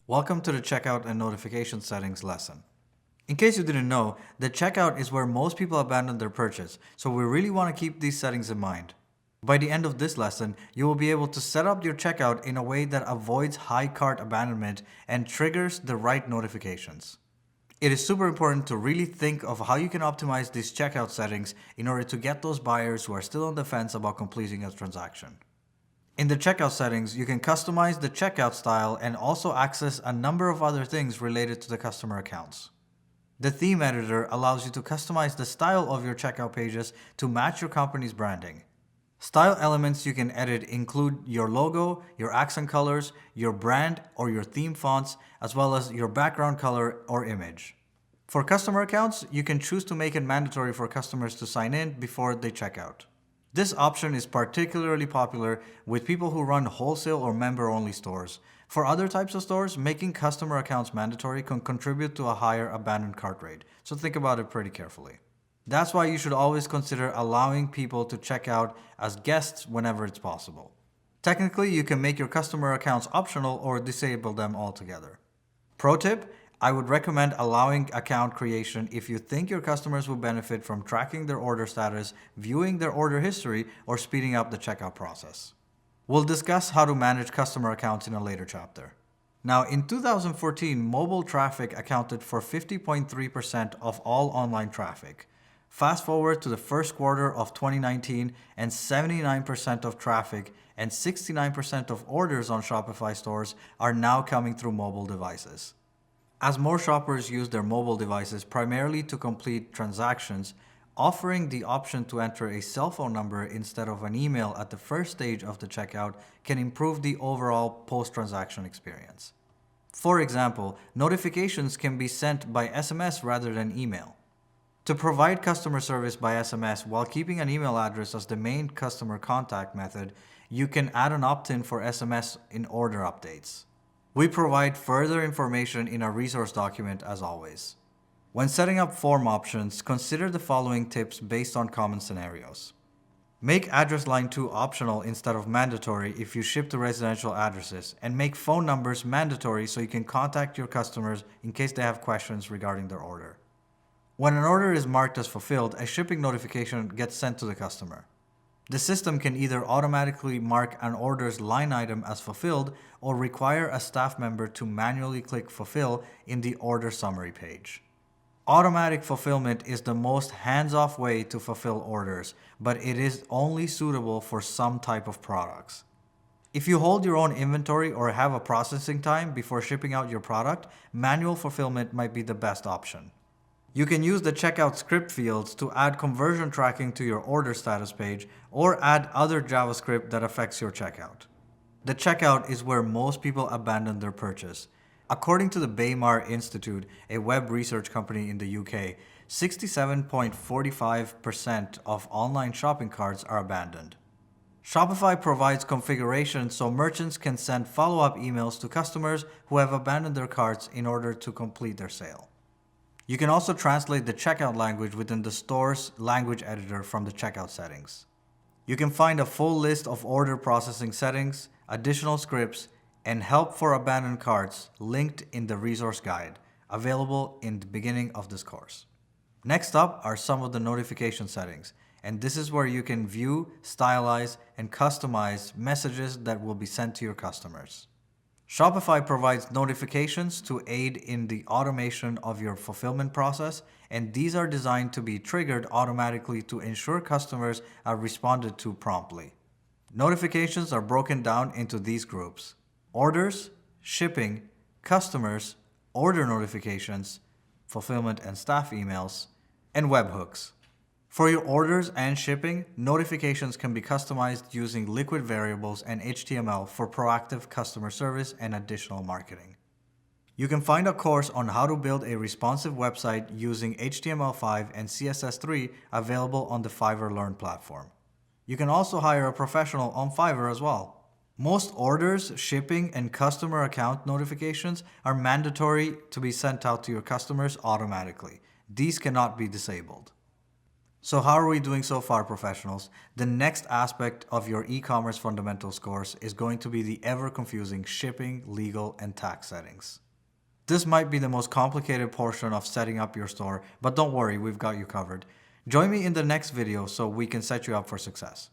Welcome to the Checkout and Notification Settings lesson. In case you didn't know, the checkout is where most people abandon their purchase, so we really want to keep these settings in mind. By the end of this lesson, you will be able to set up your checkout in a way that avoids high cart abandonment and triggers the right notifications. It is super important to really think of how you can optimize these checkout settings in order to get those buyers who are still on the fence about completing a transaction. In the checkout settings, you can customize the checkout style and also access a number of other things related to the customer accounts. The theme editor allows you to customize the style of your checkout pages to match your company's branding. Style elements you can edit include your logo, your accent colors, your brand or your theme fonts, as well as your background color or image. For customer accounts, you can choose to make it mandatory for customers to sign in before they check out. This option is particularly popular with people who run wholesale or member-only stores. For other types of stores, making customer accounts mandatory can contribute to a higher abandoned cart rate, so think about it pretty carefully. That's why you should always consider allowing people to check out as guests whenever it's possible. Technically, you can make your customer accounts optional or disable them altogether. Pro tip: I would recommend allowing account creation if you think your customers will benefit from tracking their order status, viewing their order history, or speeding up the checkout process. We'll discuss how to manage customer accounts in a later chapter. Now, in 2014, mobile traffic accounted for 50.3% of all online traffic. Fast forward to the first quarter of 2019, and 79% of traffic and 69% of orders on Shopify stores are now coming through mobile devices. As more shoppers use their mobile devices primarily to complete transactions, offering the option to enter a cell phone number instead of an email at the first stage of the checkout can improve the overall post-transaction experience. For example, notifications can be sent by SMS rather than email. To provide customer service by SMS while keeping an email address as the main customer contact method, you can add an opt-in for SMS in order updates. We provide further information in our resource document as always. When setting up form options, consider the following tips based on common scenarios. Make address line 2 optional instead of mandatory if you ship to residential addresses, and make phone numbers mandatory so you can contact your customers in case they have questions regarding their order. When an order is marked as fulfilled, a shipping notification gets sent to the customer. The system can either automatically mark an order's line item as fulfilled or require a staff member to manually click fulfill in the order summary page. Automatic fulfillment is the most hands-off way to fulfill orders, but it is only suitable for some type of products. If you hold your own inventory or have a processing time before shipping out your product, manual fulfillment might be the best option. You can use the checkout script fields to add conversion tracking to your order status page or add other JavaScript that affects your checkout. The checkout is where most people abandon their purchase. According to the Baymar Institute, a web research company in the UK, 67.45% of online shopping carts are abandoned. Shopify provides configuration so merchants can send follow-up emails to customers who have abandoned their carts in order to complete their sale. You can also translate the checkout language within the store's language editor from the checkout settings. You can find a full list of order processing settings, additional scripts, and help for abandoned carts linked in the resource guide, available in the beginning of this course. Next up are some of the notification settings, and this is where you can view, stylize, and customize messages that will be sent to your customers. Shopify provides notifications to aid in the automation of your fulfillment process, and these are designed to be triggered automatically to ensure customers are responded to promptly. Notifications are broken down into these groups: orders, shipping, customers, order notifications, fulfillment and staff emails, and webhooks. For your orders and shipping, notifications can be customized using liquid variables and HTML for proactive customer service and additional marketing. You can find a course on how to build a responsive website using HTML5 and CSS3 available on the Fiverr Learn platform. You can also hire a professional on Fiverr as well. Most orders, shipping, and customer account notifications are mandatory to be sent out to your customers automatically. These cannot be disabled. So how are we doing so far, professionals? The next aspect of your e-commerce fundamentals course is going to be the ever-confusing shipping, legal, and tax settings. This might be the most complicated portion of setting up your store, but don't worry, we've got you covered. Join me in the next video so we can set you up for success.